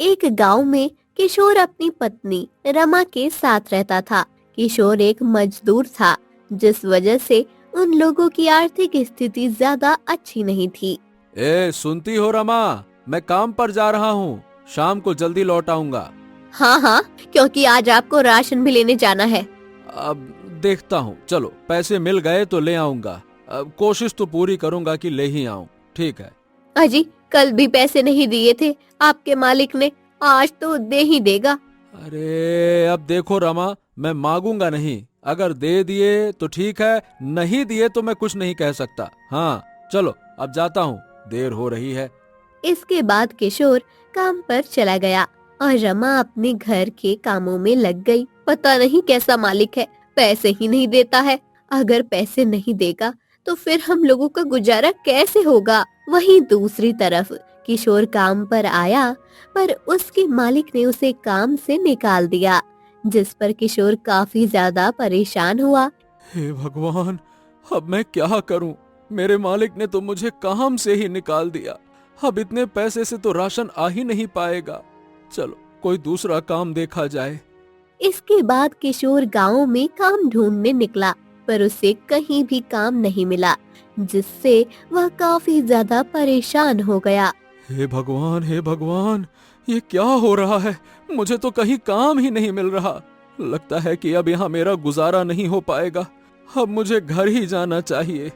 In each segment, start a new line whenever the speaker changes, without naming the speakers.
एक गांव में किशोर अपनी पत्नी रमा के साथ रहता था। किशोर एक मजदूर था, जिस वजह से उन लोगों की आर्थिक स्थिति ज्यादा अच्छी नहीं थी।
सुनती हो रमा? मैं काम पर जा रहा हूँ, शाम को जल्दी लौट आऊंगा।
हाँ हाँ, क्योंकि आज आपको राशन भी लेने जाना है।
अब देखता हूँ, चलो पैसे मिल गए तो ले आऊंगा। अब कोशिश तो पूरी करूंगा कि ले ही आऊं। ठीक है।
अजी, कल भी पैसे नहीं दिए थे आपके मालिक ने, आज तो दे ही देगा।
अरे अब देखो रमा, मैं मांगूंगा नहीं। अगर दे दिए तो ठीक है, नहीं दिए तो मैं कुछ नहीं कह सकता। हाँ चलो अब जाता हूँ, देर हो रही है।
इसके बाद किशोर काम पर चला गया और रमा अपने घर के कामों में लग गई। पता नहीं कैसा मालिक है, पैसे ही नहीं देता है। अगर पैसे नहीं देगा तो फिर हम लोगों का गुजारा कैसे होगा। वहीं दूसरी तरफ किशोर काम पर आया, पर उसके मालिक ने उसे काम से निकाल दिया, जिस पर किशोर काफी ज्यादा परेशान हुआ।
हे भगवान, अब मैं क्या करूं? मेरे मालिक ने तो मुझे काम से ही निकाल दिया। अब इतने पैसे से तो राशन आ ही नहीं पाएगा। चलो कोई दूसरा काम देखा जाए।
इसके बाद किशोर गांव में काम ढूंढने निकला, पर उसे कहीं भी काम नहीं मिला, जिससे वह काफी ज्यादा परेशान हो गया।
हे भगवान, हे भगवान, ये क्या हो रहा है? मुझे तो कहीं काम ही नहीं मिल रहा। लगता है कि अब यहाँ मेरा गुजारा नहीं हो पाएगा। अब मुझे घर ही जाना चाहिए।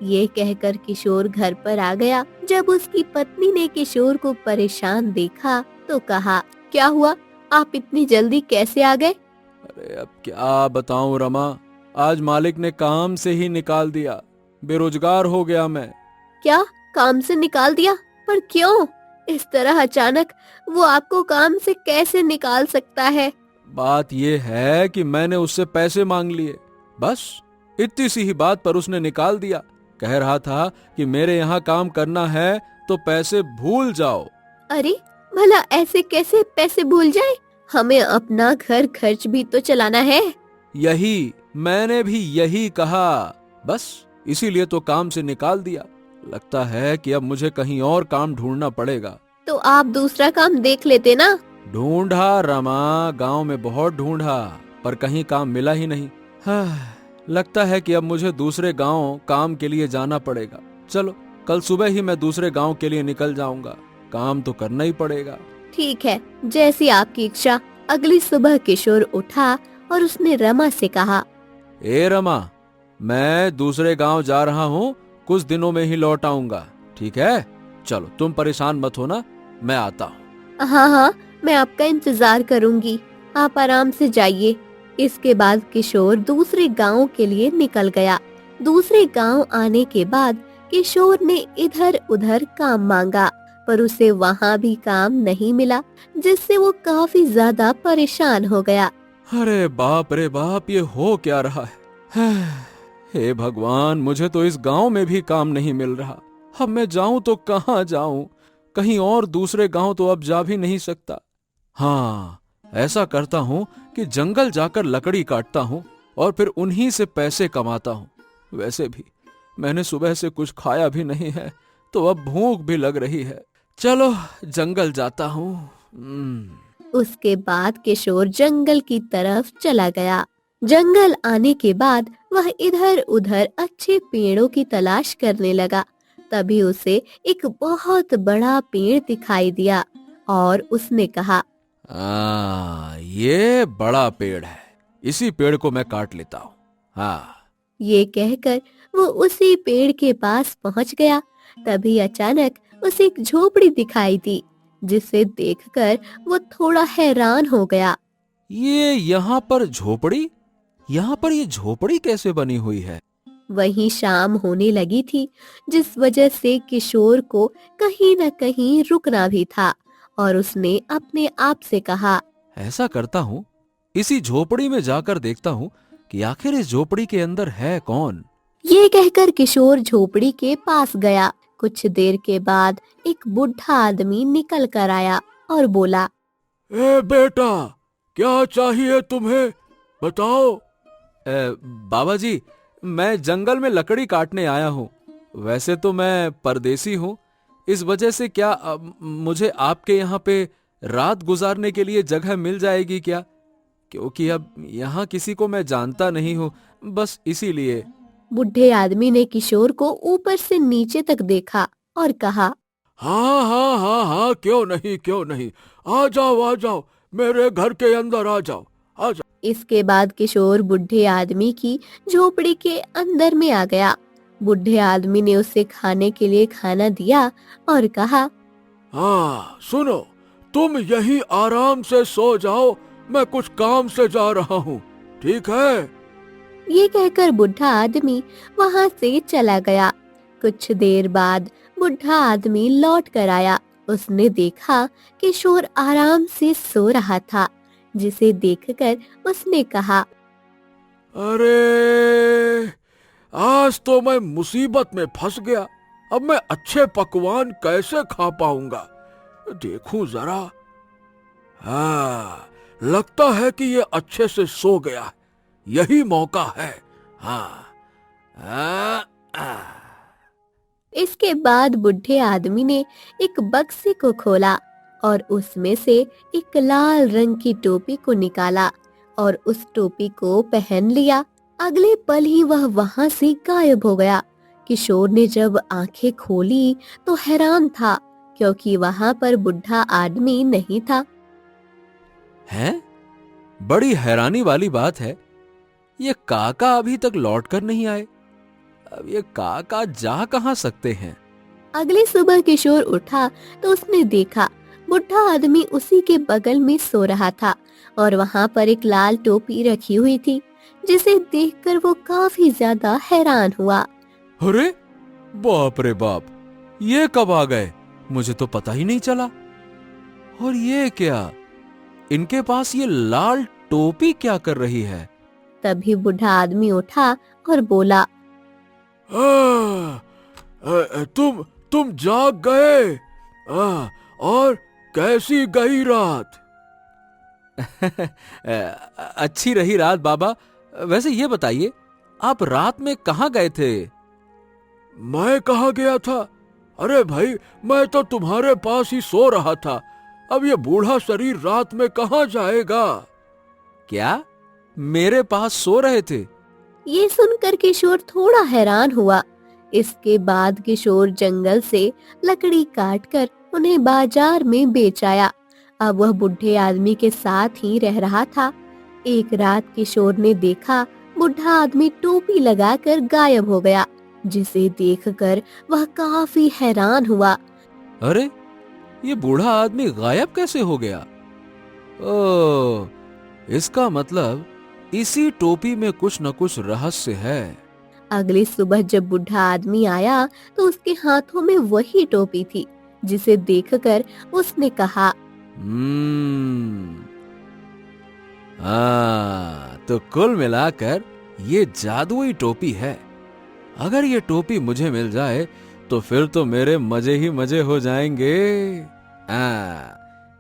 ये कहकर किशोर घर पर आ गया। जब उसकी पत्नी ने किशोर को परेशान देखा तो कहा, क्या हुआ, आप इतनी जल्दी कैसे आ गए?
अरे अब क्या बताऊं रमा, आज मालिक ने काम से ही निकाल दिया। बेरोजगार हो गया मैं।
क्या, काम से निकाल दिया? पर क्यों? इस तरह अचानक वो आपको काम से कैसे निकाल सकता है?
बात ये है कि मैंने उससे पैसे मांग लिए, बस इतनी सी ही बात पर उसने निकाल दिया। कह रहा था कि मेरे यहाँ काम करना है तो पैसे भूल जाओ।
अरे भला ऐसे कैसे पैसे भूल जाए? हमें अपना घर खर्च भी तो चलाना है।
यही मैंने भी यही कहा, बस इसीलिए तो काम से निकाल दिया। लगता है कि अब मुझे कहीं और काम ढूंढना पड़ेगा।
तो आप दूसरा काम देख लेते ना।
ढूंढा रमा, गांव में बहुत ढूंढा, पर कहीं काम मिला ही नहीं। हाँ, लगता है कि अब मुझे दूसरे गांव काम के लिए जाना पड़ेगा। चलो कल सुबह ही मैं दूसरे गांव के लिए निकल जाऊंगा। काम तो करना ही पड़ेगा।
ठीक है, जैसी आपकी इच्छा। अगली सुबह किशोर उठा और उसने रमा से कहा,
ए रमा, मैं दूसरे गांव जा रहा हूँ, कुछ दिनों में ही लौट आऊंगा। ठीक है, चलो तुम परेशान मत होना, मैं आता हूँ।
हाँ हाँ, मैं आपका इंतजार करूंगी, आप आराम से जाइए। इसके बाद किशोर दूसरे गांव के लिए निकल गया। दूसरे गांव आने के बाद किशोर ने इधर उधर काम मांगा, पर उसे वहाँ भी काम नहीं मिला, जिससे वो काफी ज्यादा परेशान हो गया।
अरे बाप रे बाप, ये हो क्या रहा है? हे भगवान, मुझे तो इस गांव में भी काम नहीं मिल रहा। अब मैं जाऊं तो कहाँ जाऊं? कहीं और दूसरे गांव तो अब जा भी नहीं सकता। हाँ, ऐसा करता हूँ कि जंगल जाकर लकड़ी काटता हूँ और फिर उन्हीं से पैसे कमाता हूँ। वैसे भी मैंने सुबह से कुछ खाया भी नहीं है, तो अब भूख भी लग रही है। चलो जंगल जाता हूँ।
उसके बाद किशोर जंगल की तरफ चला गया। जंगल आने के बाद वह इधर उधर अच्छे पेड़ों की तलाश करने लगा। तभी उसे एक बहुत बड़ा पेड़ दिखाई दिया और उसने कहा,
ये बड़ा पेड़ है, इसी पेड़ को मैं काट लेता हूँ। हाँ।
ये कहकर वो उसी पेड़ के पास पहुंच गया। तभी अचानक उसे एक झोपड़ी दिखाई दी, जिसे देखकर वो थोड़ा हैरान हो गया।
ये यहाँ पर झोपड़ी? यहाँ पर ये झोपड़ी कैसे बनी हुई है?
वहीं शाम होने लगी थी, जिस वजह से किशोर को कहीं न कहीं रुकना भी था और उसने अपने आप से कहा,
ऐसा करता हूँ, इसी झोपड़ी में जाकर देखता हूँ कि आखिर इस झोपड़ी के अंदर है कौन।
ये कहकर किशोर झोपड़ी के पास गया। कुछ देर के बाद एक बुढ़ा आदमी निकल कर आया और बोला,
ए बेटा, क्या चाहिए तुम्हें, बताओ। बाबा जी, मैं जंगल में लकड़ी काटने आया हूँ। वैसे तो मैं परदेसी हूँ, इस वजह से क्या मुझे आपके यहाँ पे रात गुजारने के लिए जगह मिल जाएगी क्या? क्योंकि अब यहाँ किसी को मैं जानता नहीं हूँ, बस इसीलिए।
बुढ़े आदमी ने किशोर को ऊपर से नीचे तक देखा और कहा,
हाँ हाँ हाँ हाँ, क्यों नहीं क्यों नहीं, आ जाओ, मेरे घर के अंदर आ जाओ, आ जाओ।
इसके बाद किशोर बुढ़े आदमी की झोपड़ी के अंदर में आ गया। बुढ़े आदमी ने उसे खाने के लिए खाना दिया और कहा,
हाँ सुनो, तुम यहीं आराम से सो जाओ, मैं कुछ काम से जा रहा हूँ, ठीक है?
ये कहकर बुढ़ा आदमी वहां से चला गया। कुछ देर बाद बुढ़ा आदमी लौट कर आया। उसने देखा किशोर आराम से सो रहा था, जिसे देखकर उसने कहा,
अरे आज तो मैं मुसीबत में फंस गया, अब मैं अच्छे पकवान कैसे खा पाऊंगा? देखूं जरा। हाँ, लगता है कि ये अच्छे से सो गया है, यही मौका है। हाँ।
इसके बाद बुढ़े आदमी ने एक बक्से को खोला और उसमें से एक लाल रंग की टोपी को निकाला और उस टोपी को पहन लिया। अगले पल ही वह वहां से गायब हो गया। किशोर ने जब आंखें खोली तो हैरान था, क्योंकि वहां पर बुढ़ा आदमी नहीं था।
हैं? बड़ी हैरानी वाली बात है, ये काका अभी तक लौट कर नहीं आए। अब ये काका जा कहां सकते हैं?
अगली सुबह किशोर उठा तो उसने देखा बुढ़ा आदमी उसी के बगल में सो रहा था और वहां पर एक लाल टोपी रखी हुई थी, जिसे देखकर वो काफी ज्यादा हैरान हुआ।
अरे बाप रे बाप, ये कब आ गए? मुझे तो पता ही नहीं चला। और ये क्या, इनके पास ये लाल टोपी क्या कर रही है?
तभी बुढ़ा आदमी उठा और बोला,
तुम जाग गए? और कैसी गई रात? अच्छी रही रात बाबा। वैसे ये बताइए, आप रात में कहाँ गए थे? मैं कहाँ गया था? अरे भाई, मैं तो तुम्हारे पास ही सो रहा था। अब ये बूढ़ा शरीर रात में कहाँ जाएगा? क्या मेरे पास सो रहे थे?
ये सुनकर किशोर थोड़ा हैरान हुआ। इसके बाद किशोर जंगल से लकड़ी काटकर उन्हें बाजार में बेच आया। अब वह बुढ़े आदमी के साथ ही रह रहा था। एक रात किशोर ने देखा बुढ़ा आदमी टोपी लगाकर गायब हो गया, जिसे देखकर वह काफी हैरान हुआ।
अरे, ये बूढ़ा आदमी गायब कैसे हो गया? ओह, इसका मतलब इसी टोपी में कुछ न कुछ रहस्य है।
अगली सुबह जब बुढ़ा आदमी आया तो उसके हाथों में वही टोपी थी, जिसे देखकर उसने कहा,
तो कुल मिलाकर ये जादुई टोपी है। अगर ये टोपी मुझे मिल जाए तो फिर तो मेरे मजे ही मजे हो जाएंगे।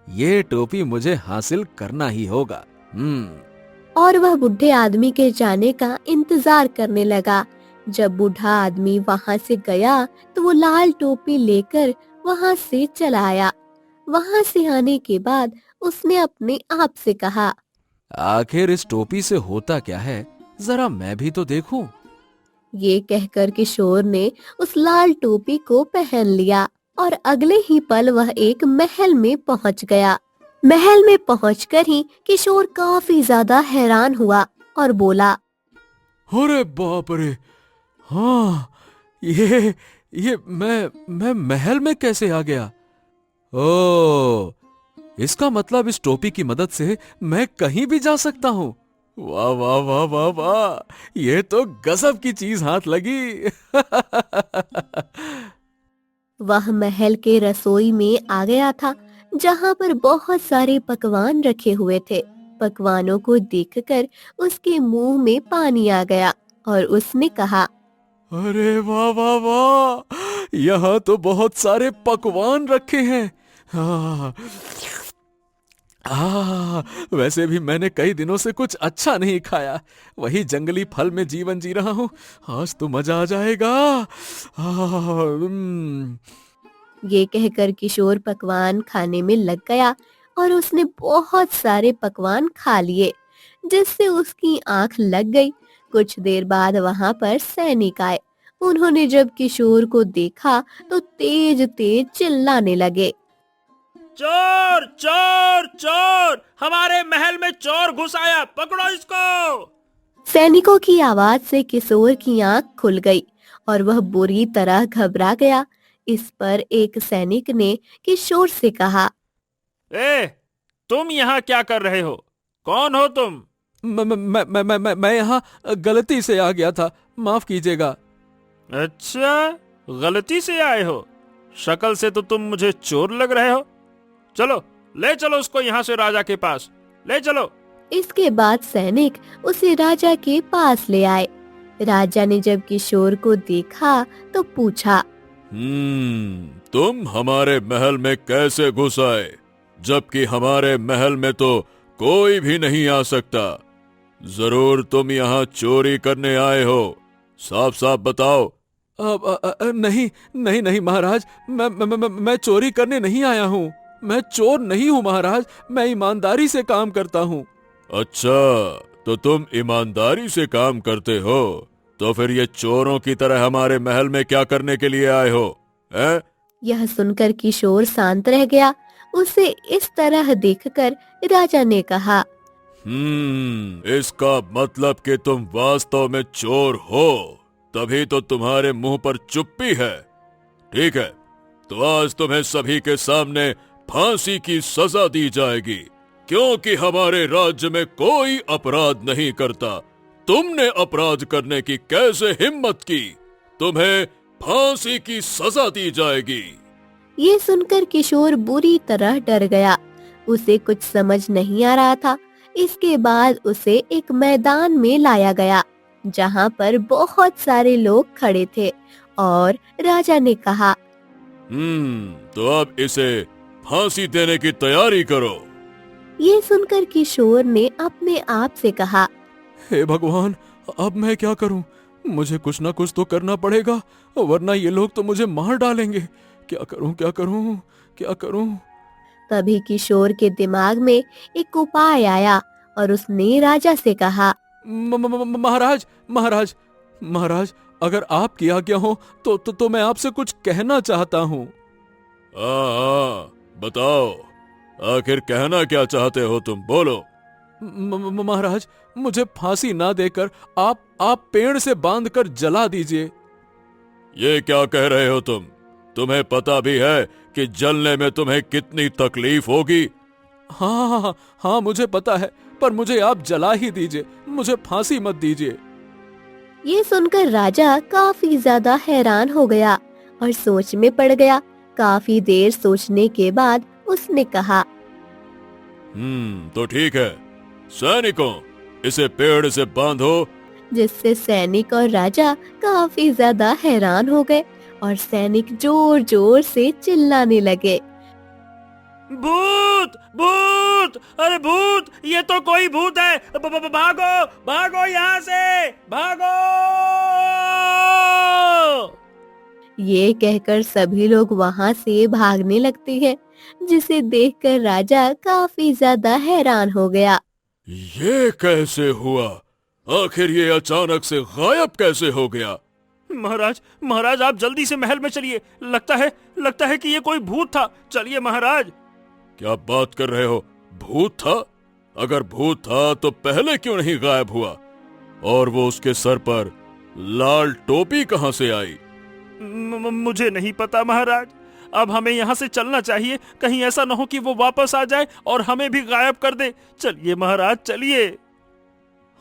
ये टोपी मुझे हासिल करना ही होगा।
और वह बुढ़े आदमी के जाने का इंतजार करने लगा। जब बूढ़ा आदमी वहां से गया तो वो लाल टोपी लेकर वहां से चला आया। वहां से आने के बाद उसने अपने आप से कहा,
आखिर इस टोपी से होता क्या है, जरा मैं भी तो देखूं।
ये कहकर किशोर ने उस लाल टोपी को पहन लिया और अगले ही पल वह एक महल में पहुंच गया। महल में पहुंचकर ही किशोर काफी ज्यादा हैरान हुआ और बोला,
अरे बाप रे, हाँ, ये मैं महल में कैसे आ गया? ओ, इसका मतलब इस टोपी की मदद से मैं कहीं भी जा सकता हूँ। वाह वाह वाह वाह वाह, ये तो गजब की चीज हाथ लगी।
वह महल के रसोई में आ गया था, जहाँ पर बहुत सारे पकवान रखे हुए थे। पकवानों को देखकर उसके मुंह में पानी आ गया और उसने कहा,
अरे वाह वाह वाह, यहाँ तो बहुत सारे पकवान रखे हैं। वैसे भी मैंने कई दिनों से कुछ अच्छा नहीं खाया, वही जंगली फल में जीवन जी रहा हूँ। आज तो मजा आ जाएगा।
ये कहकर किशोर पकवान खाने में लग गया और उसने बहुत सारे पकवान खा लिए, जिससे उसकी आंख लग गई। कुछ देर बाद वहां पर सैनिक आए। उन्होंने जब किशोर को देखा तो तेज तेज चिल्लाने लगे।
चोर चोर चोर, हमारे महल में चोर घुस आया, पकड़ो इसको।
सैनिकों की आवाज से किशोर की आंख खुल गई और वह बुरी तरह घबरा गया। इस पर एक सैनिक ने किशोर से कहा,
ए, तुम यहाँ क्या कर रहे हो? कौन हो तुम?
मैं यहाँ गलती से आ गया था, माफ कीजिएगा।
अच्छा, गलती से आए हो? शक्ल से तो तुम मुझे चोर लग रहे हो। चलो, ले चलो उसको यहाँ से राजा के पास, ले चलो।
इसके बाद सैनिक उसे राजा के पास ले आए। राजा ने जब किशोर को देखा तो पूछा,
तुम हमारे महल में कैसे घुस आए, जबकि हमारे महल में तो कोई भी नहीं आ सकता? जरूर तुम यहाँ चोरी करने आए हो, साफ साफ बताओ।
नहीं नहीं नहीं महाराज, मैं चोरी करने नहीं आया हूँ। मैं चोर नहीं हूँ महाराज, मैं ईमानदारी से काम करता हूँ।
अच्छा, तो तुम ईमानदारी से काम करते हो, तो फिर ये चोरों की तरह हमारे महल में क्या करने के लिए आए हो, हैं?
यह सुनकर किशोर शांत रह गया। उसे इस तरह देखकर राजा ने कहा,
इसका मतलब कि तुम वास्तव में चोर हो, तभी तो तुम्हारे मुंह पर चुप्पी है। ठीक है, तो आज तुम्हें सभी के सामने फांसी की सजा दी जाएगी, क्योंकि हमारे राज्य में कोई अपराध नहीं करता। तुमने अपराध करने की कैसे हिम्मत की? तुम्हें फांसी की सजा दी जाएगी।
ये सुनकर किशोर बुरी तरह डर गया। उसे कुछ समझ नहीं आ रहा था। इसके बाद उसे एक मैदान में लाया गया, जहाँ पर बहुत सारे लोग खड़े थे और राजा ने कहा,
तो अब इसे फांसी देने की तैयारी करो।
ये सुनकर किशोर ने अपने आप से कहा,
हे भगवान, अब मैं क्या करूं? मुझे कुछ ना कुछ तो करना पड़ेगा, वरना ये लोग तो मुझे मार डालेंगे। क्या करूं क्या करूं क्या करूं?
तभी किशोर के दिमाग में एक उपाय आया और उसने राजा से कहा,
महाराज महाराज महाराज, अगर आपकी आज्ञा हो तो मैं आपसे कुछ कहना चाहता हूँ।
बताओ, आखिर कहना क्या चाहते हो तुम, बोलो।
महाराज, मुझे फांसी ना देकर आप पेड़ से बांधकर जला दीजिए।
ये क्या कह रहे हो तुम? तुम्हें पता भी है कि जलने में तुम्हें कितनी तकलीफ होगी?
हाँ, मुझे पता है, पर मुझे आप जला ही दीजिए, मुझे फांसी मत दीजिए।
ये सुनकर राजा काफी ज्यादा हैरान हो गया और सोच में पड़ गया। काफी देर सोचने के बाद उसने कहा,
तो ठीक है, सैनिकों, इसे पेड़ से बांधो।
जिससे सैनिक और राजा काफी ज्यादा हैरान हो गए और सैनिक जोर जोर से चिल्लाने लगे,
भूत भूत, अरे भूत, ये तो कोई भूत है, भागो भागो यहाँ से, भागो।
ये कहकर सभी लोग वहाँ से भागने लगते हैं, जिसे देखकर राजा काफी ज्यादा हैरान हो गया।
ये कैसे हुआ? आखिर ये अचानक से गायब कैसे हो गया? महाराज, महाराज, आप जल्दी से महल में चलिए। लगता है कि ये कोई भूत था। चलिए महाराज। क्या बात कर रहे हो? भूत था? अगर भूत था तो पहले क्यों नहीं गायब हुआ? और वो उसके सर पर लाल टोपी कहां से आई? मुझे नहीं पता महाराज। अब हमें यहाँ से चलना चाहिए, कहीं ऐसा न हो कि वो वापस आ जाए और हमें भी गायब कर दे। चलिए महाराज, चलिए।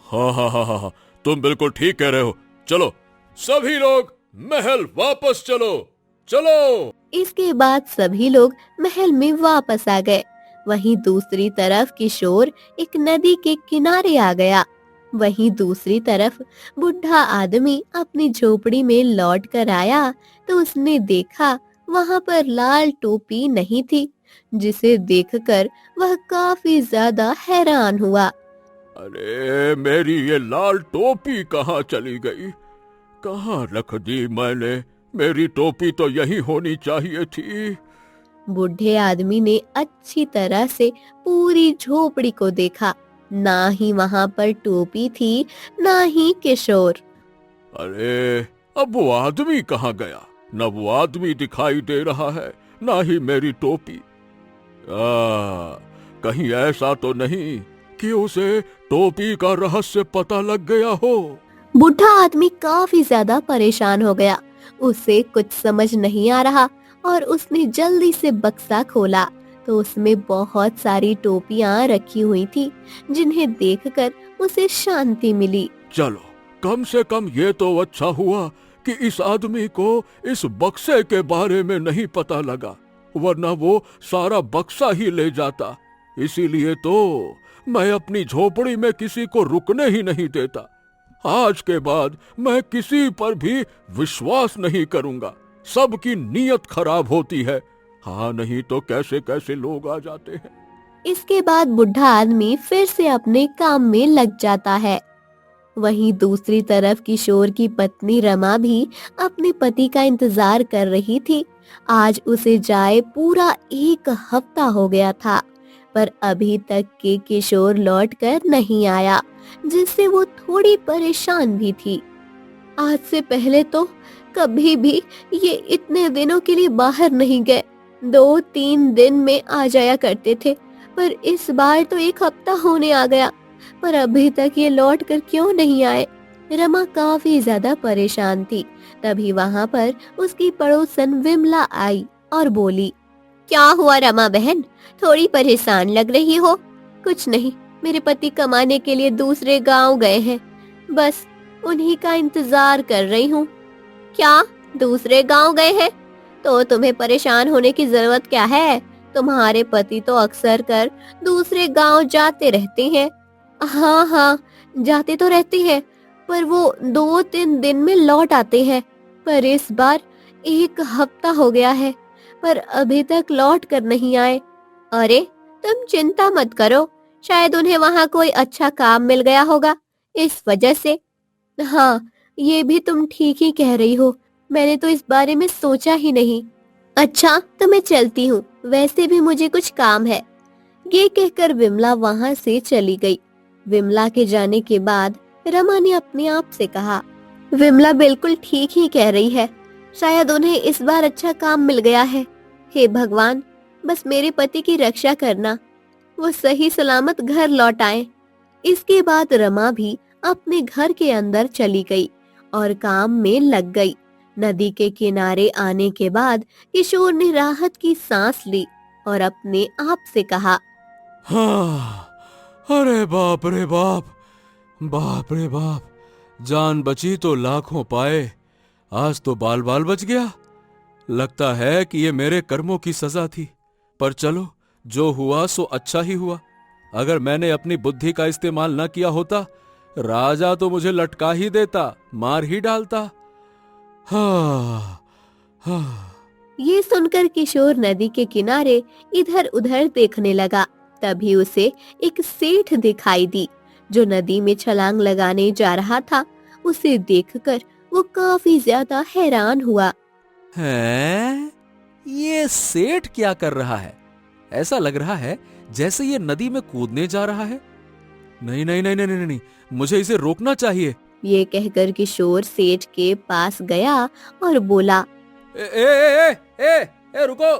हाँ, तुम बिल्कुल ठीक कह रहे हो। चलो सभी लोग महल वापस चलो, चलो।
इसके बाद सभी लोग महल में वापस आ गए। वहीं दूसरी तरफ किशोर एक नदी के किनारे आ गया। वहीं दूसरी तरफ बुढ़ा आदमी अपनी झोपड़ी में लौट कर आया तो उसने देखा वहां पर लाल टोपी नहीं थी, जिसे देखकर वह काफी ज्यादा हैरान हुआ।
अरे, मेरी ये लाल टोपी कहाँ चली गई? कहाँ रख दी मैंने? मेरी टोपी तो यही होनी चाहिए थी।
बूढ़े आदमी ने अच्छी तरह से पूरी झोपड़ी को देखा। ना ही वहां पर टोपी थी, ना ही किशोर।
अरे, अब वो आदमी कहाँ गया? न वो आदमी दिखाई दे रहा है, ना ही मेरी टोपी। कहीं ऐसा तो नहीं कि उसे टोपी का रहस्य पता लग गया हो?
बूढ़ा आदमी काफी ज्यादा परेशान हो गया। उसे कुछ समझ नहीं आ रहा और उसने जल्दी से बक्सा खोला तो उसमें बहुत सारी टोपियां रखी हुई थी, जिन्हें देखकर उसे शांति मिली।
चलो, कम से कम ये तो अच्छा हुआ कि इस आदमी को इस बक्से के बारे में नहीं पता लगा, वरना वो सारा बक्सा ही ले जाता। इसीलिए तो मैं अपनी झोपड़ी में किसी को रुकने ही नहीं देता। आज के बाद मैं किसी पर भी विश्वास नहीं करूंगा। सबकी नीयत खराब होती है। हाँ, नहीं तो कैसे कैसे लोग आ जाते हैं।
इसके बाद बूढ़ा आदमी फिर से अपने काम में लग जाता है। वहीं दूसरी तरफ किशोर की पत्नी रमा भी अपने पति का इंतजार कर रही थी। आज उसे जाए पूरा 1 हफ्ता हो गया था, पर अभी तक के किशोर लौट कर नहीं आया, जिससे वो थोड़ी परेशान भी थी। आज से पहले तो कभी भी ये इतने दिनों के लिए बाहर नहीं गए। 2-3 दिन में आ जाया करते थे, पर इस बार तो 1 हफ्ता होने आ गया, पर अभी तक ये लौट कर क्यों नहीं आए। रमा काफी ज्यादा परेशान थी। तभी वहां पर उसकी पड़ोसन विमला आई और बोली, क्या हुआ रमा बहन, थोड़ी परेशान लग रही हो? कुछ नहीं, मेरे पति कमाने के लिए दूसरे गांव गए हैं, बस उन्हीं का इंतजार कर रही हूँ। क्या दूसरे गांव गए हैं? तो तुम्हें परेशान होने की जरूरत क्या है? तुम्हारे पति तो अक्सर कर दूसरे गांव जाते रहते हैं। हाँ हाँ, जाते तो रहते हैं, पर वो 2-3 दिन में लौट आते हैं। पर इस बार 1 हफ्ता हो गया है, पर अभी तक लौट कर नहीं आए। अरे तुम चिंता मत करो, शायद उन्हें वहाँ कोई अच्छा काम मिल गया होगा, इस वजह से। हाँ, ये भी तुम ठीक ही कह रही हो, मैंने तो इस बारे में सोचा ही नहीं। अच्छा, तो मैं चलती हूँ, वैसे भी मुझे कुछ काम है। ये कहकर विमला वहाँ से चली गई। विमला के जाने के बाद रमा ने अपने आप से कहा, विमला बिल्कुल ठीक ही कह रही है, शायद उन्हें इस बार अच्छा काम मिल गया है। हे भगवान, बस मेरे पति की रक्षा करना, वो सही सलामत घर लौट आए। इसके बाद रमा भी अपने घर के अंदर चली गई और काम में लग गई। नदी के किनारे आने के बाद किशोर ने राहत की सांस ली और अपने आप से कहा,
हाँ, अरे बाप रे बाप, बाप रे बाप, जान बची तो लाखों पाए, आज तो बाल बाल बच गया। लगता है कि ये मेरे कर्मों की सजा थी, पर चलो, जो हुआ सो अच्छा ही हुआ। अगर मैंने अपनी बुद्धि का इस्तेमाल न किया होता, राजा तो मुझे लटका ही देता, मार ही डालता। हाँ, हाँ।
ये सुनकर किशोर नदी के किनारे इधर उधर देखने लगा। तभी उसे एक सेठ दिखाई दी, जो नदी में छलांग लगाने जा रहा था। उसे देखकर वो काफी ज्यादा हैरान हुआ।
हैं? ये सेठ क्या कर रहा है? ऐसा लग रहा है जैसे ये नदी में कूदने जा रहा है। नहीं नहीं नहीं नहीं नहीं नहीं, मुझे इसे रोकना चाहिए।
ये कहकर किशोर सेठ के पास गया और बोला,
ए, ए, ए, ए, ए, ए, रुको,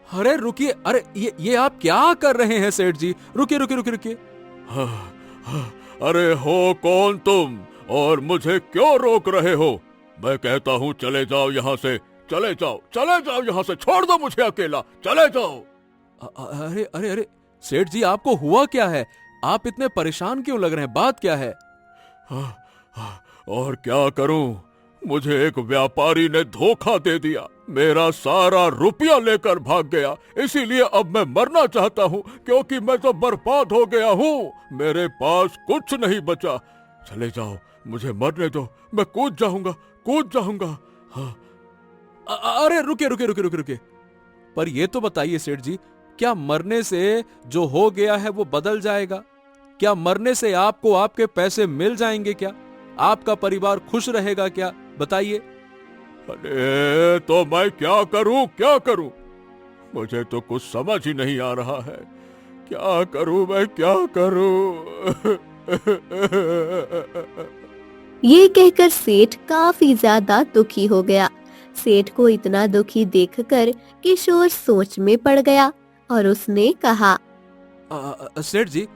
अरे रुकिए, अरे ये आप क्या कर रहे हैं सेठ जी? रुकिए रुकिए रुकिए रुकिए।
अरे हो कौन तुम और मुझे क्यों रोक रहे हो? मैं कहता हूँ चले जाओ यहाँ से, चले जाओ यहाँ से, छोड़ दो मुझे अकेला, चले जाओ।
अरे अरे अरे सेठ जी, आपको हुआ क्या है? आप इतने परेशान क्यों लग रहे हैं? बात क्या है?
और क्या करूं, मुझे एक व्यापारी ने धोखा दे दिया, मेरा सारा रुपया लेकर भाग गया। इसीलिए अब मैं मरना चाहता हूं, क्योंकि मैं तो बर्बाद हो गया हूं, मेरे पास कुछ नहीं बचा। चले जाओ, मुझे मरने दो, मैं कूद जाऊंगा। हाँ।
अरे रुकिए रुकिए रुकिए रुकिए रुकिए, पर ये तो बताइए सेठ जी, क्या मरने से जो हो गया है वो बदल जाएगा? क्या मरने से आपको आपके पैसे मिल जाएंगे? क्या आपका परिवार खुश रहेगा? क्या बताइए।
अरे तो मैं क्या करूं? मुझे तो कुछ समझ ही नहीं आ रहा है। क्या करूं मैं, क्या करूं?
ये कहकर सेठ काफी ज्यादा दुखी हो गया। सेठ को इतना दुखी देखकर किशोर सोच में पड़ गया और उसने कहा,
सेठ जी,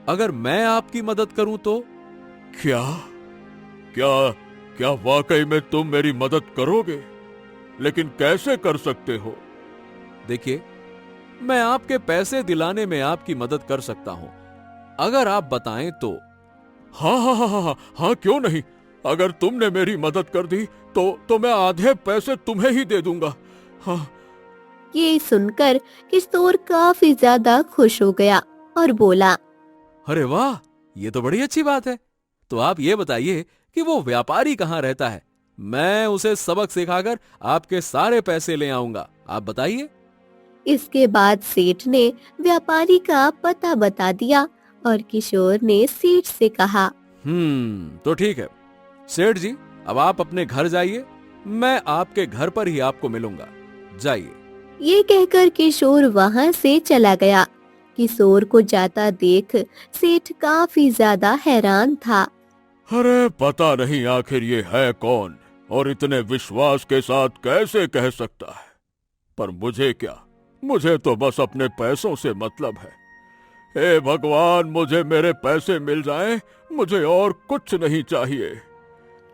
अगर मैं आपकी मदद करूं तो?
क्या क्या क्या वाकई में तुम मेरी मदद करोगे? लेकिन कैसे कर सकते हो?
देखिए, मैं आपके पैसे दिलाने में आपकी मदद कर सकता हूं, अगर आप बताएं तो।
हाँ हाँ हाँ हाँ हाँ हाँ, क्यों नहीं। अगर तुमने मेरी मदद कर दी तो मैं आधे पैसे तुम्हें ही दे दूंगा। हाँ।
ये सुनकर किशोर काफी ज्यादा खुश हो गया और बोला,
अरे वाह, ये तो बड़ी अच्छी बात है। तो आप ये बताइए कि वो व्यापारी कहाँ रहता है, मैं उसे सबक सिखाकर आपके सारे पैसे ले आऊंगा। आप बताइए।
इसके बाद सेठ ने व्यापारी का पता बता दिया और किशोर ने सेठ से कहा,
तो ठीक है सेठ जी, अब आप अपने घर जाइए, मैं आपके घर पर ही आपको मिलूंगा। जाइए।
ये कहकर किशोर वहाँ से चला गया। किशोर को जाता देख सेठ काफी ज्यादा हैरान था।
अरे पता नहीं आखिर ये है कौन और इतने विश्वास के साथ कैसे कह सकता है। पर मुझे क्या, मुझे तो बस अपने पैसों से मतलब है। हे भगवान, मुझे मेरे पैसे मिल जाएं, मुझे और कुछ नहीं चाहिए।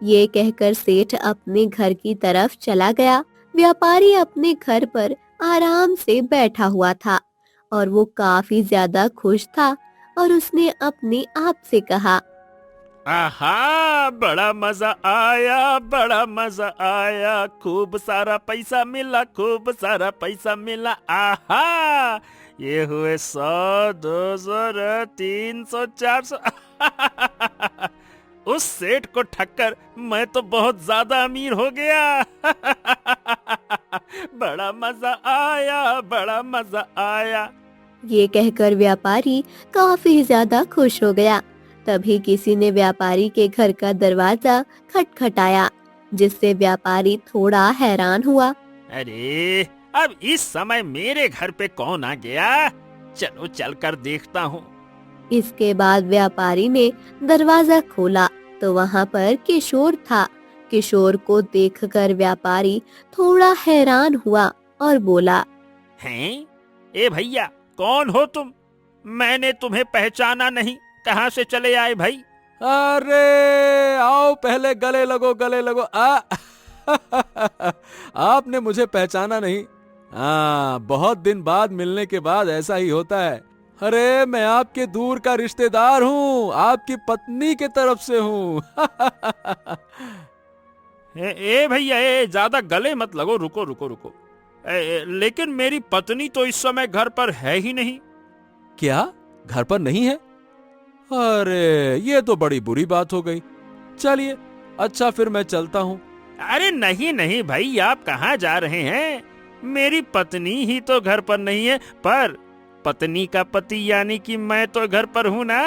ये कहकर सेठ अपने घर की तरफ चला गया। व्यापारी अपने घर पर आराम से बैठा हुआ था और वो काफी ज्यादा खुश था और उसने अपने आप से कहा,
आहा, बड़ा मजा आया, बड़ा मजा आया, खूब सारा पैसा मिला, खूब सारा पैसा मिला। आहा, ये हुए 100, 200, 300, 400। उस सेठ को ठक्कर मैं तो बहुत ज्यादा अमीर हो गया। बड़ा मजा आया, बड़ा मजा आया।
ये कहकर व्यापारी काफी ज्यादा खुश हो गया। तभी किसी ने व्यापारी के घर का दरवाजा खटखटाया, जिससे व्यापारी थोड़ा हैरान हुआ।
अरे, अब इस समय मेरे घर पे कौन आ गया? चलो चलकर देखता हूँ।
इसके बाद व्यापारी ने दरवाजा खोला तो वहाँ पर किशोर था। किशोर को देखकर व्यापारी थोड़ा हैरान हुआ और बोला,
हैं? ए भैया, कौन हो तुम? मैंने तुम्हें पहचाना नहीं, कहाँ से चले आए भाई?
अरे आओ, पहले गले लगो, गले लगो। आपने मुझे पहचाना नहीं? बहुत दिन बाद मिलने के बाद ऐसा ही होता है। अरे मैं आपके दूर का रिश्तेदार हूँ, आपकी पत्नी के तरफ से हूँ।
ए भैया, ज्यादा गले मत लगो, रुको रुको रुको। लेकिन मेरी पत्नी तो इस समय घर पर है ही नहीं।
क्या घर पर नहीं है? अरे ये तो बड़ी बुरी बात हो गई। चलिए, अच्छा फिर मैं चलता हूँ।
अरे नहीं नहीं भाई, आप कहाँ जा रहे हैं? मेरी पत्नी ही तो घर पर नहीं है, पर पत्नी का पति यानी कि मैं तो घर पर हूँ ना।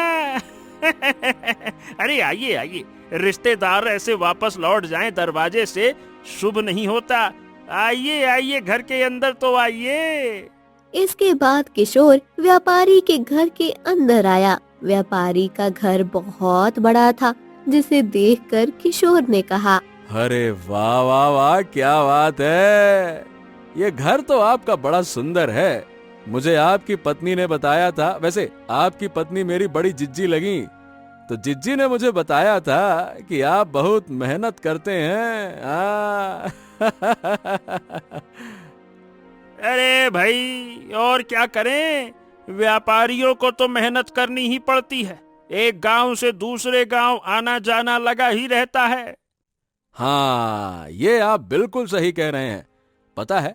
अरे आइए आइए, रिश्तेदार ऐसे वापस लौट जाएं दरवाजे से शुभ नहीं होता। आइए आइए, घर के अंदर तो आइए।
इसके बाद किशोर व्यापारी के घर के अंदर आया। व्यापारी का घर बहुत बड़ा था, जिसे देखकर किशोर ने कहा,
अरे वाह वाह वाह, क्या बात है। ये घर तो आपका बड़ा सुंदर है। मुझे आपकी पत्नी ने बताया था, वैसे आपकी पत्नी मेरी बड़ी जिज्जी लगी, तो जिज्जी ने मुझे बताया था कि आप बहुत मेहनत करते हैं।
अरे भाई, और क्या करें, व्यापारियों को तो मेहनत करनी ही पड़ती है। एक गांव से दूसरे गांव आना जाना लगा ही रहता है।
हाँ, ये आप बिल्कुल सही कह रहे हैं। पता है,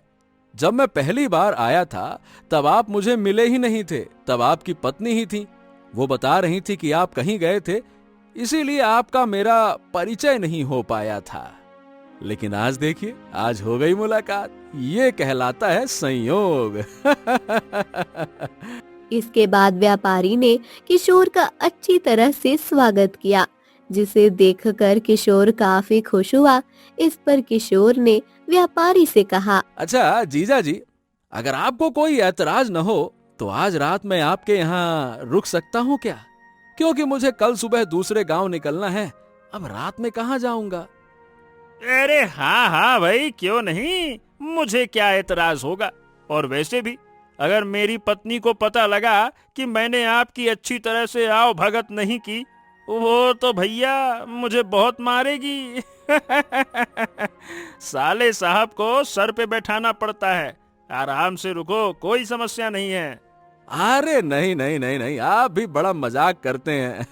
जब मैं पहली बार आया था तब आप मुझे मिले ही नहीं थे, तब आपकी पत्नी ही थी। वो बता रही थी कि आप कहीं गए थे, इसीलिए आपका मेरा परिचय नहीं हो पाया था। लेकिन आज देखिए, आज हो गई मुलाकात। ये कहलाता है संयोग।
इसके बाद व्यापारी ने किशोर का अच्छी तरह से स्वागत किया, जिसे देखकर किशोर काफी खुश हुआ। इस पर किशोर ने व्यापारी से कहा,
अच्छा जीजा जी, अगर आपको कोई ऐतराज न हो तो आज रात मैं आपके यहाँ रुक सकता हूँ क्या? क्योंकि मुझे कल सुबह दूसरे गांव निकलना है। अब रात में कहाँ जाऊंगा?
अरे हाँ हाँ भाई, क्यों नहीं, मुझे क्या एतराज होगा। और वैसे भी अगर मेरी पत्नी को पता लगा कि मैंने आपकी अच्छी तरह से आओ भगत नहीं की, वो तो भैया मुझे बहुत मारेगी। साले साहब को सर पे बैठाना पड़ता है। आराम से रुको, कोई समस्या नहीं है।
अरे नहीं नहीं नहीं नहीं, आप भी बड़ा मजाक करते हैं।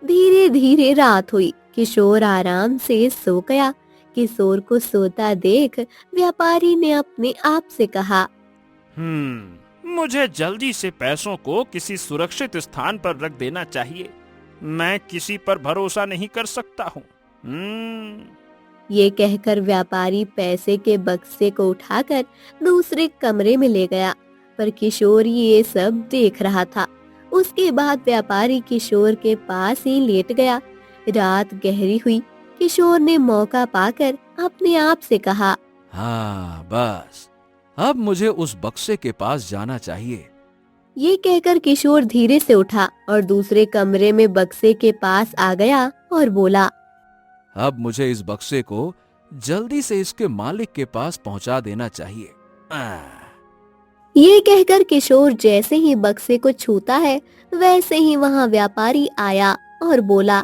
धीरे धीरे रात हुई। किशोर आराम से सो गया। किशोर को सोता देख व्यापारी ने अपने आप से कहा,
मुझे जल्दी से पैसों को किसी सुरक्षित स्थान पर रख देना चाहिए। मैं किसी पर भरोसा नहीं कर सकता हूँ।
ये कहकर व्यापारी पैसे के बक्से को उठाकर दूसरे कमरे में ले गया, पर किशोर ये सब देख रहा था। उसके बाद व्यापारी किशोर के पास ही लेट गया। रात गहरी हुई। किशोर ने मौका पाकर अपने आप से कहा,
हाँ बस, अब मुझे उस बक्से के पास जाना चाहिए।
ये कहकर किशोर धीरे से उठा और दूसरे कमरे में बक्से के पास आ गया और बोला,
अब मुझे इस बक्से को जल्दी से इसके मालिक के पास पहुंचा देना चाहिए।
ये कहकर किशोर जैसे ही बक्से को छूता है वैसे ही वहाँ व्यापारी आया और बोला,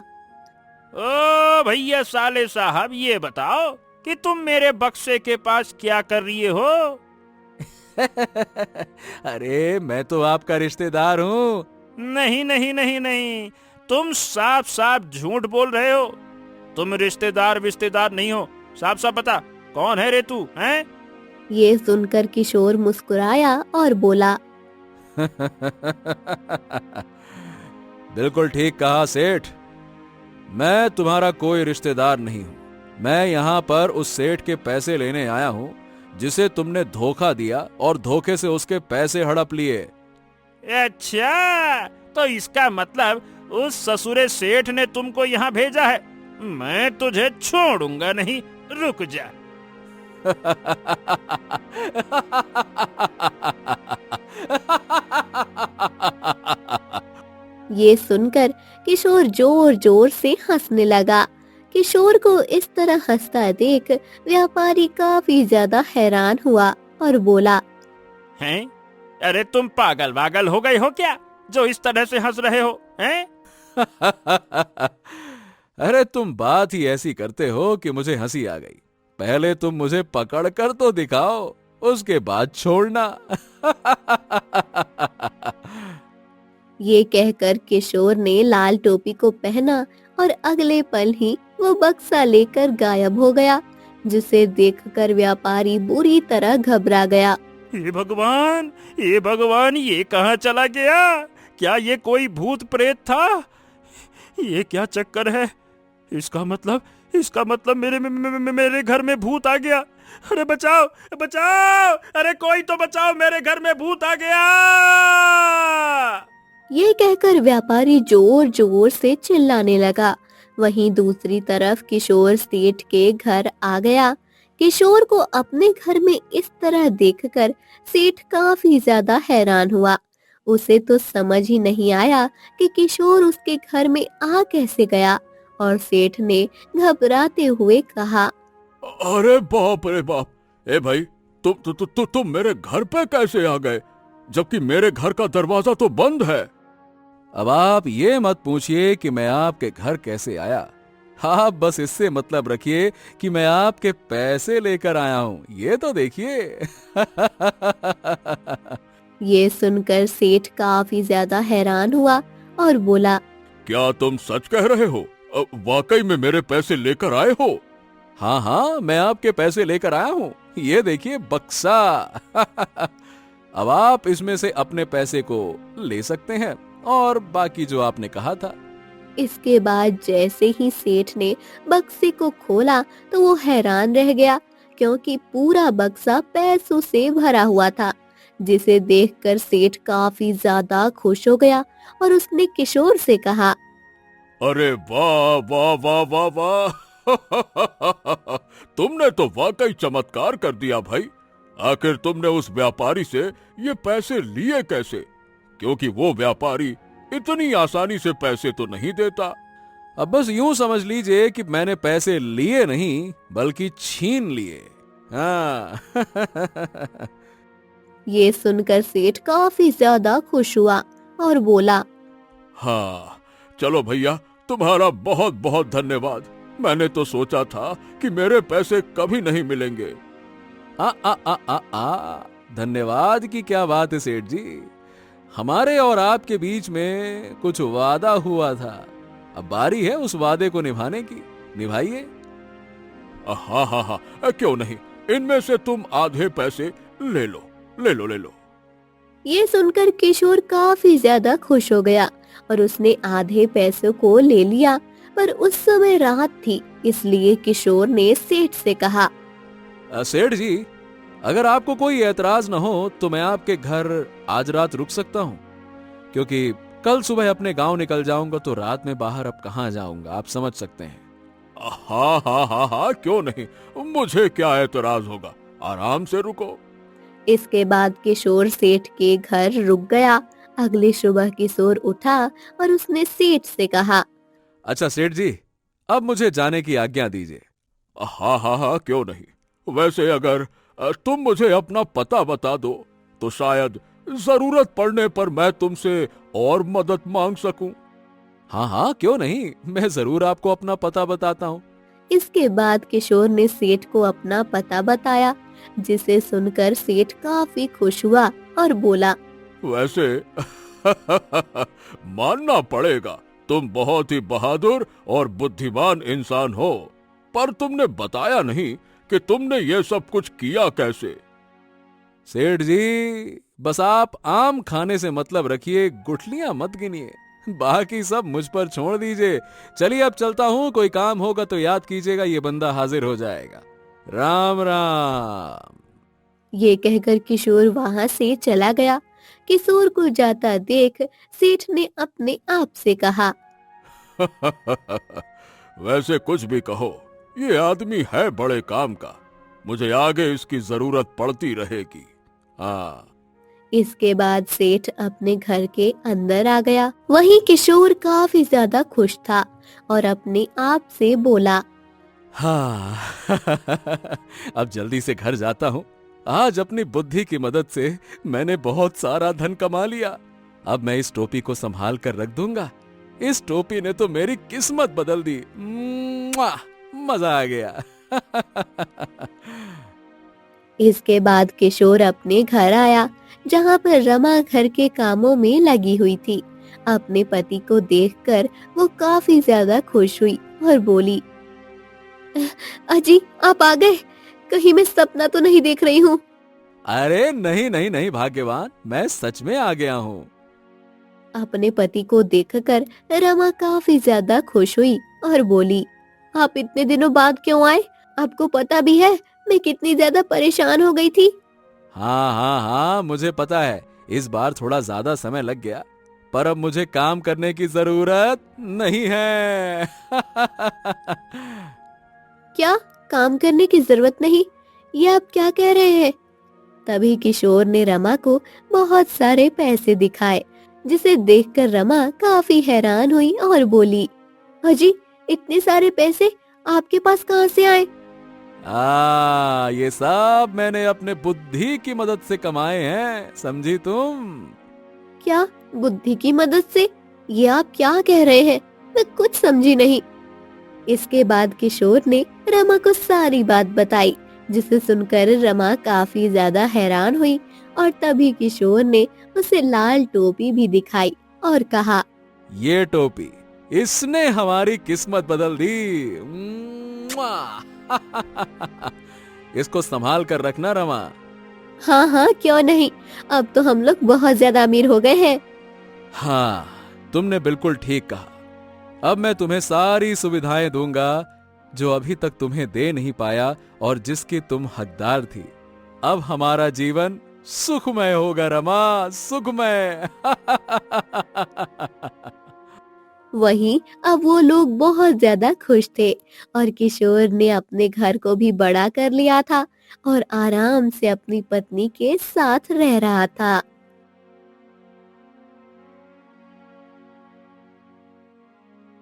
ओ भैया साले साहब, ये बताओ कि तुम मेरे बक्से के पास क्या कर रही हो?
अरे मैं तो आपका रिश्तेदार हूँ।
नहीं नहीं नहीं नहीं, तुम साफ साफ झूठ बोल रहे हो। तुम रिश्तेदार विश्तेदार नहीं हो, साफ साफ बता, कौन है रे तू? हैं?
ये सुनकर किशोर मुस्कुराया और बोला,
बिल्कुल ठीक कहा सेठ, मैं तुम्हारा कोई रिश्तेदार नहीं हूँ। मैं यहाँ पर उस सेठ के पैसे लेने आया हूँ जिसे तुमने धोखा दिया और धोखे से उसके पैसे हड़प लिए।
अच्छा, तो इसका मतलब उस ससुरे सेठ ने तुमको यहाँ भेजा है। मैं तुझे छोड़ूंगा नहीं, रुक जा।
ये सुनकर किशोर जोर जोर से हंसने लगा। किशोर को इस तरह हंसता देख व्यापारी काफी ज्यादा हैरान हुआ और बोला,
हैं? अरे तुम पागल वागल हो गए हो क्या, जो इस तरह से हंस रहे हो? हैं?
अरे तुम बात ही ऐसी करते हो कि मुझे हंसी आ गई। पहले तुम मुझे पकड़ कर तो दिखाओ, उसके बाद छोड़ना।
ये कहकर किशोर ने लाल टोपी को पहना और अगले पल ही वो बक्सा लेकर गायब हो गया, जिसे देखकर व्यापारी बुरी तरह घबरा गया।
हे भगवान, हे भगवान, ये कहाँ चला गया? क्या ये कोई भूत प्रेत था? ये क्या चक्कर है? इसका मतलब मेरे घर में भूत आ गया। अरे बचाओ बचाओ, अरे कोई तो बचाओ, मेरे घर में भूत आ गया।
ये कहकर व्यापारी जोर जोर से चिल्लाने लगा। वहीं दूसरी तरफ किशोर सेठ के घर आ गया। किशोर को अपने घर में इस तरह देखकर सेठ काफी ज्यादा हैरान हुआ। उसे तो समझ ही नहीं आया कि किशोर उसके घर में आ कैसे गया, और सेठ ने घबराते हुए कहा,
अरे बाप रे बाप, ए भाई, तुम मेरे घर पे कैसे आ गए, जबकि मेरे घर का दरवाजा तो बंद है।
अब आप ये मत पूछिए कि मैं आपके घर कैसे आया। आप बस इससे मतलब रखिए कि मैं आपके पैसे लेकर आया हूँ, ये तो देखिए।
ये सुनकर सेठ काफी ज्यादा हैरान हुआ और बोला,
क्या तुम सच कह रहे हो? वाकई में मेरे पैसे लेकर आए हो?
हाँ हाँ, मैं आपके पैसे लेकर आया हूँ, ये देखिए बक्सा। अब आप इसमें से अपने पैसे को ले सकते हैं और बाकी जो आपने कहा था।
इसके बाद जैसे ही सेठ ने बक्से को खोला तो वो हैरान रह गया, क्योंकि पूरा बक्सा पैसों से भरा हुआ था, जिसे देखकर सेठ काफी ज्यादा खुश हो गया और उसने किशोर से कहा,
अरे वाह वाह वाह वाह वाह, तुमने तो वाकई चमत्कार कर दिया भाई। आखिर तुमने उस व्यापारी से ये पैसे लिए कैसे? क्योंकि वो व्यापारी इतनी आसानी से पैसे तो नहीं देता।
अब बस यूं समझ लीजिए कि मैंने पैसे लिए नहीं बल्कि छीन लिए। हाँ।
ये सुनकर सेठ काफी ज्यादा खुश हुआ और बोला,
हाँ, चलो भैया, तुम्हारा बहुत बहुत धन्यवाद। मैंने तो सोचा था कि मेरे पैसे कभी नहीं मिलेंगे।
आ आ आ आ आ धन्यवाद की क्या बात है सेठ जी। हमारे और आपके बीच में कुछ वादा हुआ था, अब बारी है उस वादे को निभाने की। निभाइए।
हाँ हाँ हाँ, क्यों नहीं, इनमें से तुम आधे पैसे ले लो, ले लो, ले लो।
ये सुनकर किशोर काफी ज्यादा खुश हो गया और उसने आधे पैसों को ले लिया। पर उस समय रात थी, इसलिए किशोर ने सेठ से कहा,
सेठ जी, अगर आपको कोई ऐतराज न हो तो मैं आपके घर आज रात रुक सकता हूँ, क्योंकि कल सुबह अपने गांव निकल जाऊंगा तो रात में बाहर अब कहाँ जाऊंगा, आप समझ सकते हैं।
हाँ हाँ हाँ हाँ, क्यों नहीं, मुझे क्या ऐतराज होगा, आराम से रुको।
इसके बाद किशोर सेठ के घर रुक गया। अगली सुबह किशोर उठा और उसने सेठ से कहा,
अच्छा सेठ जी, अब मुझे जाने की आज्ञा दीजिए।
हाँ हाँ हाँ, क्यों नहीं। वैसे अगर तुम मुझे अपना पता बता दो तो शायद जरूरत पड़ने पर मैं तुमसे और मदद मांग सकूं।
हाँ हाँ, क्यों नहीं, मैं जरूर आपको अपना पता बताता हूँ।
इसके बाद किशोर ने सेठ को अपना पता बताया, जिसे सुनकर सेठ काफी खुश हुआ और बोला,
वैसे मानना पड़ेगा, तुम बहुत ही बहादुर और बुद्धिमान इंसान हो, पर तुमने बताया नहीं कि तुमने ये सब कुछ किया कैसे।
सेठ जी, बस आप आम खाने से मतलब रखिए, गुठलियां मत गिनिए, बाकी सब मुझ पर छोड़ दीजिए। चलिए अब चलता हूँ, कोई काम होगा तो याद कीजिएगा, ये बंदा हाजिर हो जाएगा। राम राम।
ये कहकर किशोर वहां से चला गया। किशोर को जाता देख सेठ ने अपने आप से कहा,
वैसे कुछ भी कहो, ये आदमी है बड़े काम का, मुझे आगे इसकी जरूरत पड़ती रहेगी। हाँ।
इसके बाद सेठ अपने घर के अंदर आ गया। वहीं किशोर काफी ज्यादा खुश था और अपने आप से बोला,
हाँ। अब जल्दी से घर जाता हूँ। आज अपनी बुद्धि की मदद से मैंने बहुत सारा धन कमा लिया। अब मैं इस टोपी को संभाल कर रख दूंगा। इस टोपी ने तो मेरी किस्मत बदल दी। मजा आ गया।
इसके बाद किशोर अपने घर आया, जहाँ पर रमा घर के कामों में लगी हुई थी। अपने पति को देखकर वो काफी ज्यादा खुश हुई और बोली, अजी आप आ गए, कहीं मैं सपना तो नहीं देख रही हूँ।
अरे नहीं नहीं नहीं भाग्यवान, मैं सच में आ गया हूँ।
अपने पति को देखकर रमा काफी ज्यादा खुश हुई और बोली, आप इतने दिनों बाद क्यों आए? आपको पता भी है मैं कितनी ज्यादा परेशान हो गई थी।
हाँ हाँ हाँ, मुझे पता है, इस बार थोड़ा ज्यादा समय लग गया, पर अब मुझे काम करने की जरूरत नहीं है।
क्या काम करने की जरूरत नहीं? ये आप क्या कह रहे हैं? तभी किशोर ने रमा को बहुत सारे पैसे दिखाए, जिसे देखकर रमा काफी हैरान हुई और बोली, अजी इतने सारे पैसे आपके पास कहाँ से आए?
ये सब मैंने अपने बुद्धि की मदद से कमाए हैं, समझी तुम?
क्या बुद्धि की मदद से? ये आप क्या कह रहे हैं? मैं कुछ समझी नहीं। इसके बाद किशोर ने रमा को सारी बात बताई, जिसे सुनकर रमा काफी ज्यादा हैरान हुई और तभी किशोर ने उसे लाल टोपी भी दिखाई और कहा,
ये टोपी, इसने हमारी किस्मत बदल दी। इसको संभाल कर रखना रमा।
हाँ हाँ क्यों नहीं, अब तो हम लोग बहुत ज्यादा अमीर हो गए हैं।
हाँ, तुमने बिल्कुल ठीक कहा। अब मैं तुम्हें सारी सुविधाएं दूंगा जो अभी तक तुम्हें दे नहीं पाया और जिसकी तुम हकदार थी। अब हमारा जीवन सुखमय होगा रमा, सुखमय।
वहीं अब वो लोग बहुत ज्यादा खुश थे और किशोर ने अपने घर को भी बड़ा कर लिया था। और आराम से अपनी पत्नी के साथ रह रहा था।